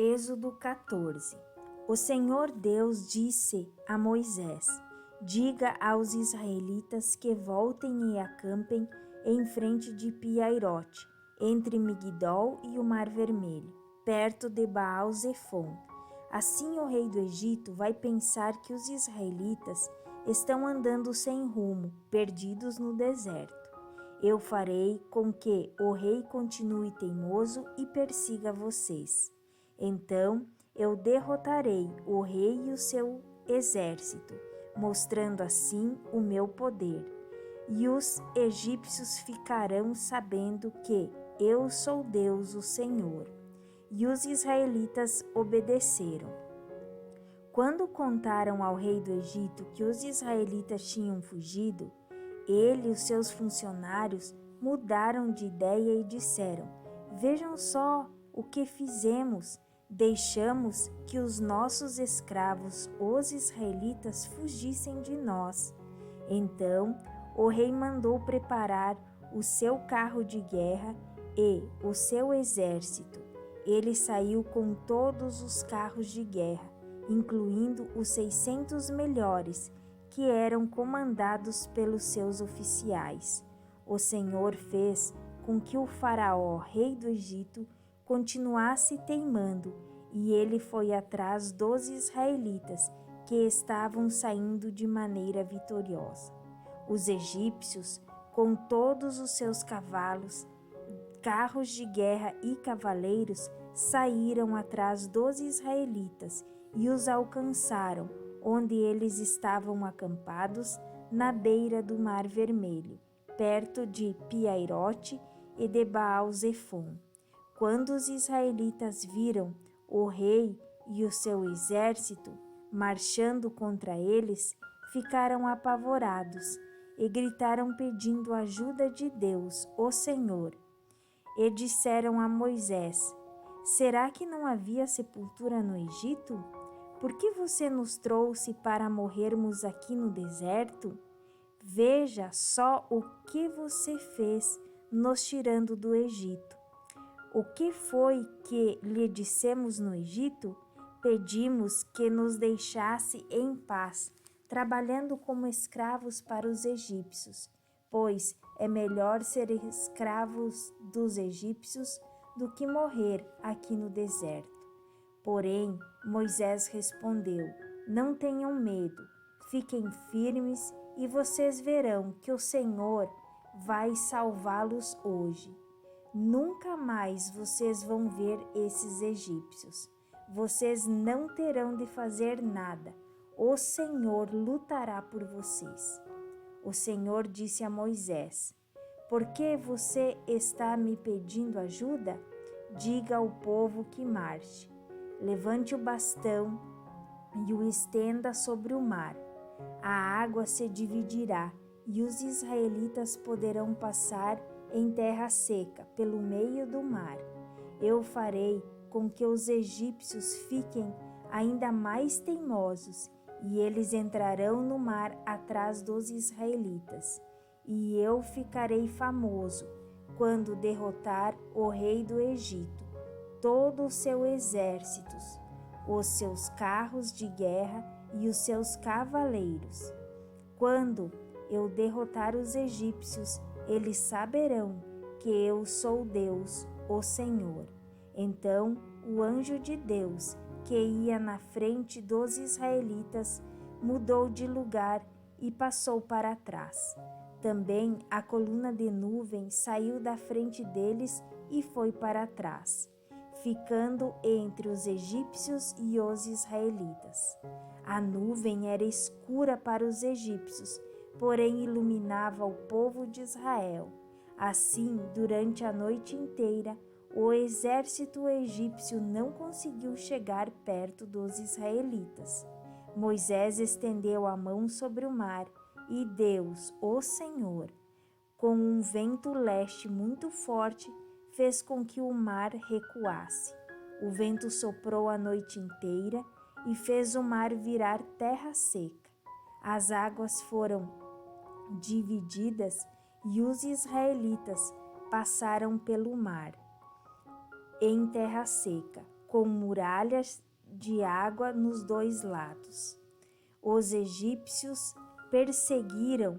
Êxodo 14. O Senhor Deus disse a Moisés: diga aos israelitas que voltem e acampem em frente de Piairote, entre Migdol e o Mar Vermelho, perto de Baal-Zefon. Assim o rei do Egito vai pensar que os israelitas estão andando sem rumo, perdidos no deserto. Eu farei com que o rei continue teimoso e persiga vocês. Então eu derrotarei o rei e o seu exército, mostrando assim o meu poder. E os egípcios ficarão sabendo que eu sou Deus, o Senhor. E os israelitas obedeceram. Quando contaram ao rei do Egito que os israelitas tinham fugido, ele e os seus funcionários mudaram de ideia e disseram: vejam só o que fizemos. Deixamos que os nossos escravos, os israelitas, fugissem de nós. Então o rei mandou preparar o seu carro de guerra e o seu exército. Ele saiu com todos os carros de guerra, incluindo os 600 melhores, que eram comandados pelos seus oficiais. O Senhor fez com que o faraó, rei do Egito, continuasse teimando, e ele foi atrás dos israelitas, que estavam saindo de maneira vitoriosa. Os egípcios, com todos os seus cavalos, carros de guerra e cavaleiros, saíram atrás dos israelitas e os alcançaram, onde eles estavam acampados na beira do Mar Vermelho, perto de Piairote e de Baal-Zefon. Quando os israelitas viram o rei e o seu exército marchando contra eles, ficaram apavorados e gritaram pedindo ajuda de Deus, o Senhor. E disseram a Moisés: será que não havia sepultura no Egito? Por que você nos trouxe para morrermos aqui no deserto? Veja só o que você fez nos tirando do Egito. O que foi que lhe dissemos no Egito? Pedimos que nos deixasse em paz, trabalhando como escravos para os egípcios, pois é melhor ser escravos dos egípcios do que morrer aqui no deserto. Porém, Moisés respondeu: não tenham medo, fiquem firmes e vocês verão que o Senhor vai salvá-los hoje. Nunca mais vocês vão ver esses egípcios. Vocês não terão de fazer nada. O Senhor lutará por vocês. O Senhor disse a Moisés: por que você está me pedindo ajuda? Diga ao povo que marche. Levante o bastão e o estenda sobre o mar. A água se dividirá e os israelitas poderão passar em terra seca pelo meio do mar. Eu farei com que os egípcios fiquem ainda mais teimosos e eles entrarão no mar atrás dos israelitas. E eu ficarei famoso quando derrotar o rei do Egito, todo o seu exército, os seus carros de guerra e os seus cavaleiros. Quando eu derrotar os egípcios, eles saberão que eu sou Deus, o Senhor. Então o anjo de Deus, que ia na frente dos israelitas, mudou de lugar e passou para trás. Também a coluna de nuvem saiu da frente deles e foi para trás, ficando entre os egípcios e os israelitas. A nuvem era escura para os egípcios, porém iluminava o povo de Israel. Assim, durante a noite inteira, o exército egípcio não conseguiu chegar perto dos israelitas. Moisés estendeu a mão sobre o mar e Deus, o Senhor, com um vento leste muito forte, fez com que o mar recuasse. O vento soprou a noite inteira e fez o mar virar terra seca. As águas foram divididas e os israelitas passaram pelo mar em terra seca, com muralhas de água nos dois lados. Os egípcios perseguiram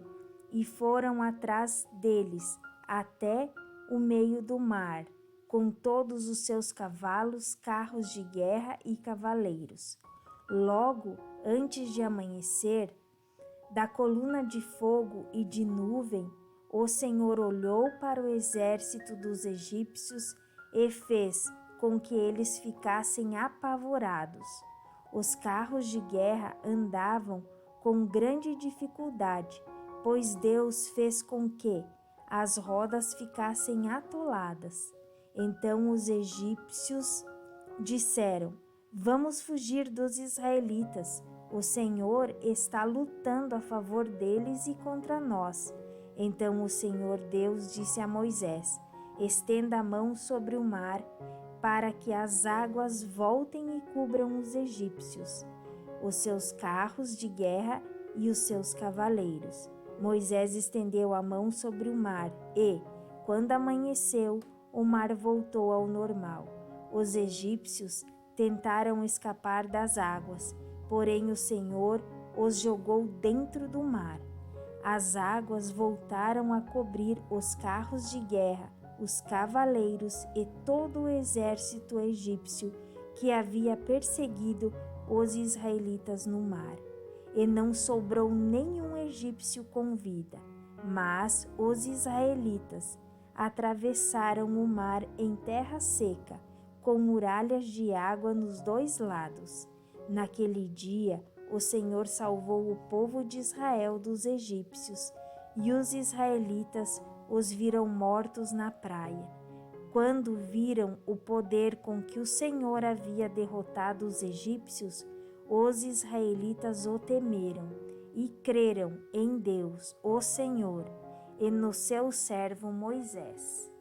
e foram atrás deles até o meio do mar, com todos os seus cavalos, carros de guerra e cavaleiros. Logo antes de amanhecer, da coluna de fogo e de nuvem, o Senhor olhou para o exército dos egípcios e fez com que eles ficassem apavorados. Os carros de guerra andavam com grande dificuldade, pois Deus fez com que as rodas ficassem atoladas. Então os egípcios disseram: Vamos fugir dos israelitas. O Senhor está lutando a favor deles e contra nós. Então o Senhor Deus disse a Moisés: Estenda a mão sobre o mar, para que as águas voltem e cubram os egípcios, os seus carros de guerra e os seus cavaleiros. Moisés estendeu a mão sobre o mar e, quando amanheceu, o mar voltou ao normal. Os egípcios tentaram escapar das águas, porém o Senhor os jogou dentro do mar. As águas voltaram a cobrir os carros de guerra, os cavaleiros e todo o exército egípcio que havia perseguido os israelitas no mar. E não sobrou nenhum egípcio com vida, mas os israelitas atravessaram o mar em terra seca, com muralhas de água nos dois lados. Naquele dia, o Senhor salvou o povo de Israel dos egípcios, e os israelitas os viram mortos na praia. Quando viram o poder com que o Senhor havia derrotado os egípcios, os israelitas o temeram e creram em Deus, o Senhor, e no seu servo Moisés.